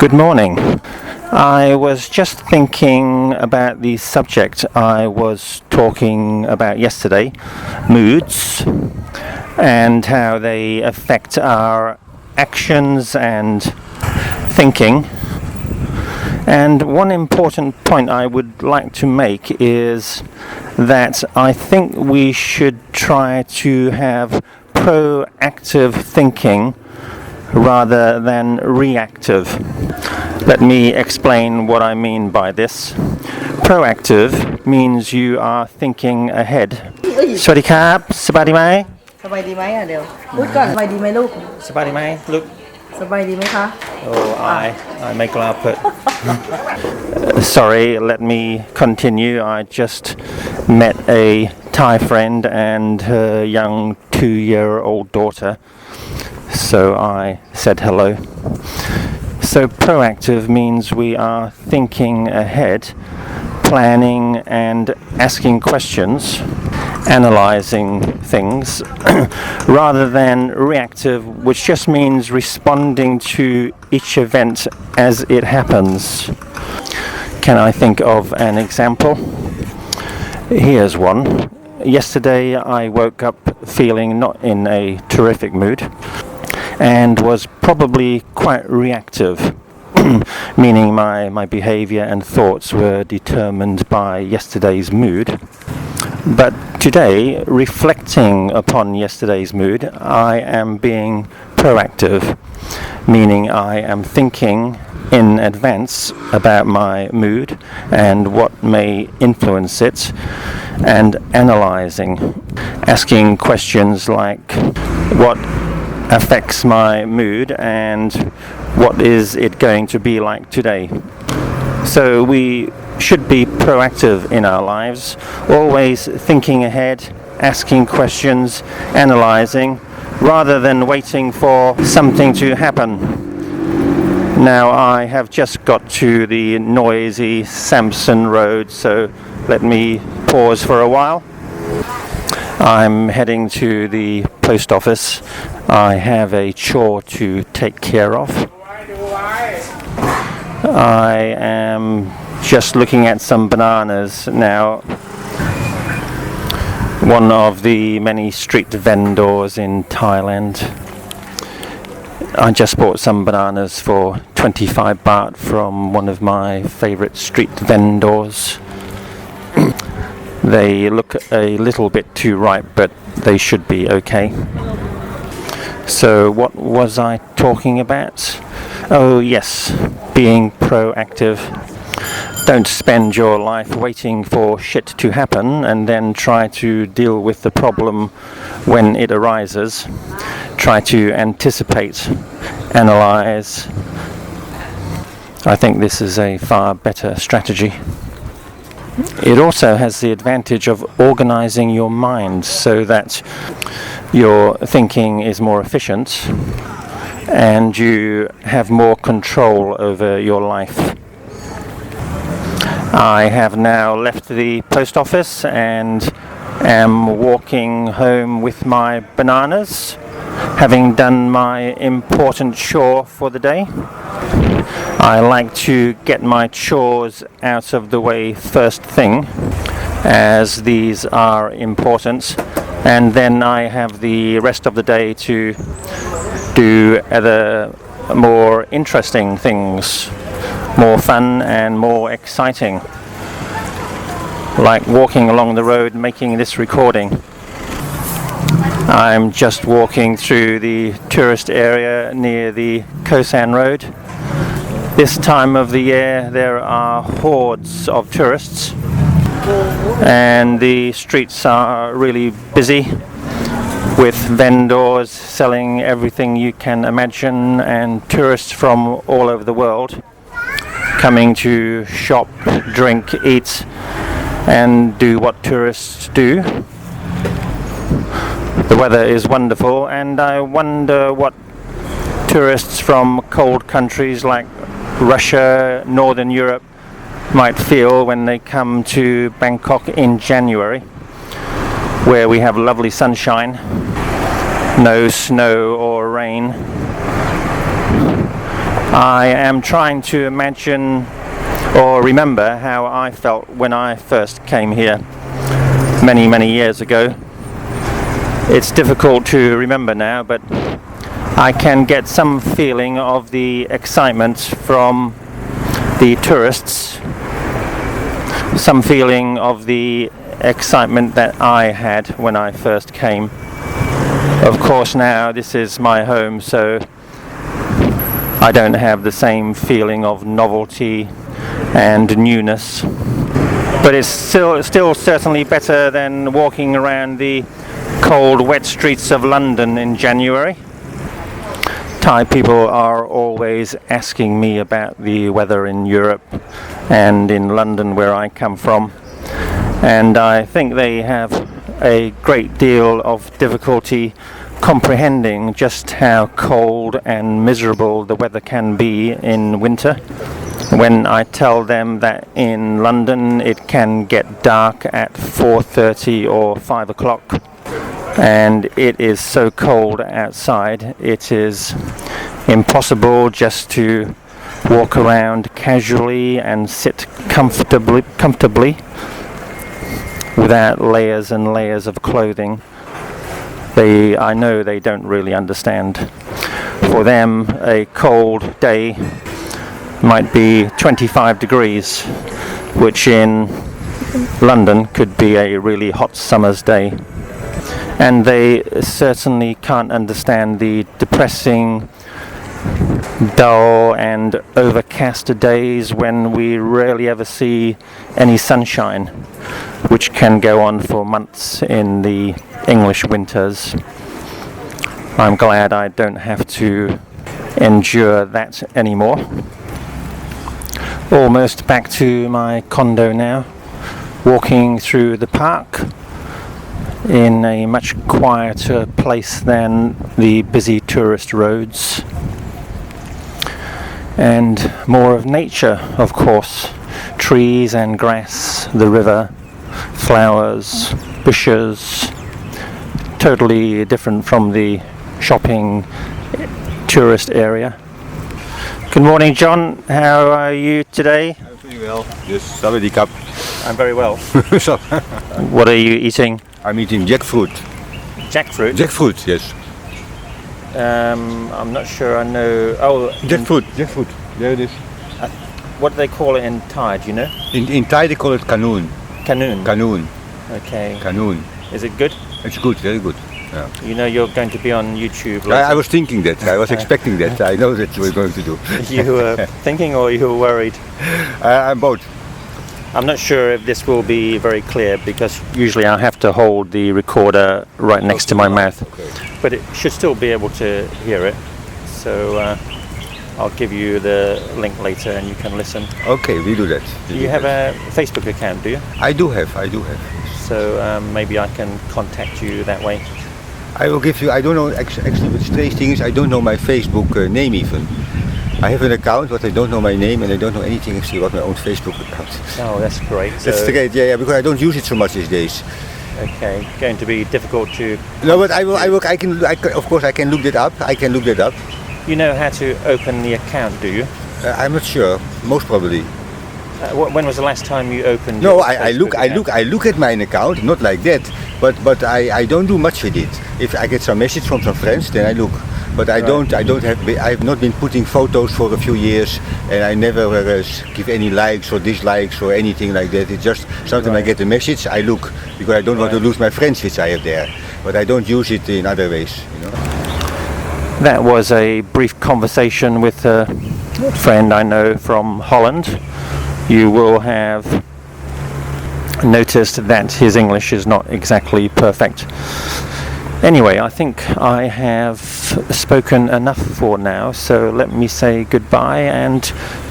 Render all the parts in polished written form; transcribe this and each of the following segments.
Good morning. I was just thinking about the subject I was talking about yesterday, moods, and how they affect our actions and thinking. And one important point I would like to make is that I think we should try to have proactive thinking rather than reactive. Let me explain what I mean by this. Proactive means you are thinking ahead. สวัสดีครับสบายดีไหมสบายดีไหมเดี๋ยวพูดก่อนสบายดีไหมลูกสบายดีไหมลูกสบายดีไหมคะ Oh, I make a put. Sorry, let me continue. I just met a Thai friend and her young 2-year-old daughter. So I said hello. So proactive means we are thinking ahead, planning and asking questions, analyzing things, rather than reactive, which just means responding to each event as it happens. Can I think of an example? Here's one. Yesterday I woke up feeling not in a terrific mood and was probably quite reactive, meaning my behavior and thoughts were determined by yesterday's mood. But today, reflecting upon yesterday's mood, I am being proactive, meaning I am thinking in advance about my mood and what may influence it, and analyzing, asking questions like what affects my mood and what is it going to be like today. So we should be proactive in our lives, always thinking ahead, asking questions, analyzing, rather than waiting for something to happen. Now I have just got to the noisy Sampson Road, so let me pause for a while. I'm heading to the post office. I have a chore to take care of. I am just looking at some bananas now. One of the many street vendors in Thailand. I just bought some bananas for 25 baht from one of my favorite street vendors. They look a little bit too ripe, but they should be okay. So what was I talking about? Oh yes, being proactive. Don't spend your life waiting for shit to happen and then try to deal with the problem when it arises. Try to anticipate, analyze. I think this is a far better strategy. It also has the advantage of organizing your mind so that your thinking is more efficient and you have more control over your life. I have now left the post office and am walking home with my bananas, having done my important chore for the day. I like to get my chores out of the way first thing, as these are important, and then I have the rest of the day to do other more interesting things, more fun and more exciting, like walking along the road making this recording. I'm just walking through the tourist area near the Khao San Road. This time of the year there are hordes of tourists and the streets are really busy with vendors selling everything you can imagine and tourists from all over the world coming to shop, drink, eat and do what tourists do. The weather is wonderful and I wonder what tourists from cold countries like Russia, Northern Europe might feel when they come to Bangkok in January, where we have lovely sunshine, no snow or rain. I am trying to imagine or remember how I felt when I first came here many years ago. It's difficult to remember now, but I can get some feeling of the excitement from the tourists, some feeling of the excitement that I had when I first came. Of course, now this is my home, so I don't have the same feeling of novelty and newness. But it's still certainly better than walking around the cold, wet streets of London in January. Thai people are always asking me about the weather in Europe and in London, where I come from, and I think they have a great deal of difficulty comprehending just how cold and miserable the weather can be in winter. When I tell them that in London it can get dark at 4:30 or 5 o'clock, and it is so cold outside, it is impossible just to walk around casually and sit comfortably without layers and layers of clothing. I know they don't really understand. For them, a cold day might be 25 degrees, which in London could be a really hot summer's day. And they certainly can't understand the depressing, dull and overcast days when we rarely ever see any sunshine, which can go on for months in the English winters. I'm glad I don't have to endure that anymore. Almost back to my condo now, walking through the park in a much quieter place than the busy tourist roads, and more of nature, of course, trees and grass, the river, flowers, bushes, totally different from the shopping tourist area. Good morning, John. How are you today? I'm pretty well. Just Sawadee Cup. I'm very well. So, What are you eating? I'm eating jackfruit. Jackfruit? Jackfruit, yes. I'm not sure I know. Oh, Jackfruit. There it is. what do they call it in Thai? Do you know? In Thai they call it kanoon. Canoon. Kanoon. Okay. Kanoon. Is it good? It's good, very good. Yeah. You know you're going to be on YouTube I later. was thinking that. I was expecting that. I know that you were going to do. You were thinking, or you were worried? I'm both. I'm not sure if this will be very clear, because usually I have to hold the recorder right next to my mouth. Okay. But it should still be able to hear it. So I'll give you the link later and you can listen. Okay, we do that. You have a Facebook account, do you? I do have. So maybe I can contact you that way. I will give you, I don't know, actually the strange thing is I don't know my Facebook name even. I have an account, but I don't know my name and I don't know anything actually about my own Facebook account. Oh, that's great. That's So, great, yeah, because I don't use it so much these days. okay, going to be difficult to... No, but of course I can look that up. You know how to open the account, do you? I'm not sure, most probably. When was the last time you opened No, your I Facebook look at my account, not like that, but I don't do much with it. If I get some message from some friends, then I look. But I have not been putting photos for a few years, and I never give any likes or dislikes or anything like that. It's just sometimes I get a message, I look, because I don't want to lose my friends which I have there. But I don't use it in other ways, you know. That was a brief conversation with a friend I know from Holland. You will have noticed that his English is not exactly perfect. Anyway, I think I have spoken enough for now, so let me say goodbye and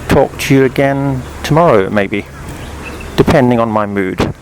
talk to you again tomorrow, maybe, depending on my mood.